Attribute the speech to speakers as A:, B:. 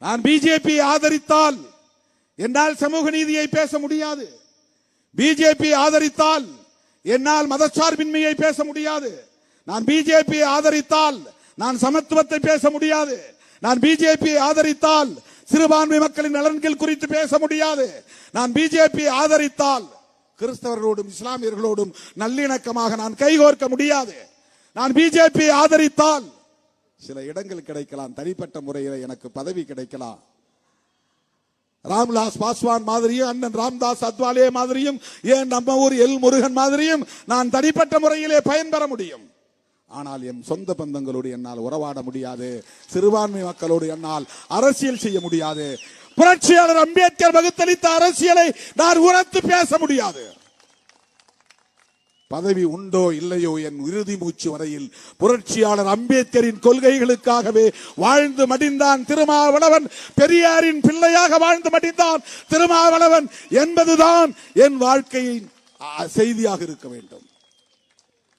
A: நான் பிஜேபி ஆதரித்தால் என்னால் சமூக நீதியை பேச முடியாது. பிஜேபி ஆதரித்தால் என்னால் மதச்சார்பின்மையை பேச முடியாது. நான் பிஜேபி ஆதரித்தால் நான் சமத்துவத்தை பேச முடியாது. நான் பிஜேபி ஆதரித்தால் சிறுபான்மை மக்களின் நலன்கள் குறித்து பேச முடியாது. நான் பிஜேபி ஆதரித்தால் கிறிஸ்தவர்களோடும் இஸ்லாமியர்களோடும் நல்லிணக்கமாக நான் கைகோர்க்க முடியாது. நான் பிஜேபி ஆதரித்தால் சில இடங்கள் கிடைக்கலாம், தனிப்பட்ட முறையில் எனக்கு பதவி கிடைக்கலாம். ராம்விலாஸ் பாஸ்வான் மாதிரியும் அண்ணன் ராம்தாஸ் அத்வாலே மாதிரியும் ஏன் நம்ம ஊர் எல் முருகன் மாதிரியும் நான் தனிப்பட்ட முறையிலே பயன்பெற முடியும். ஆனால் என் சொந்த பந்தங்களோடு என்னால் உறவாட முடியாது. சிறுபான்மை மக்களோடு என்னால் அரசியல் செய்ய முடியாது. புரட்சியாளர் அம்பேத்கர் வகுத்தளித்த அரசியலை நான் உரத்து பேச முடியாது. பதவி உண்டோ இல்லையோ என் இறுதி மூச்சு வரையில் புரட்சியாளர் அம்பேத்கரின் கொள்கைகளுக்காகவே வாழ்ந்து மடிந்தான் திருமாவளவன். பெரியாரின் பிள்ளையாக வாழ்ந்து மடிந்தான் திருமாவளவன் என்பதுதான் என் வாழ்க்கையின் செய்தியாக இருக்க வேண்டும்.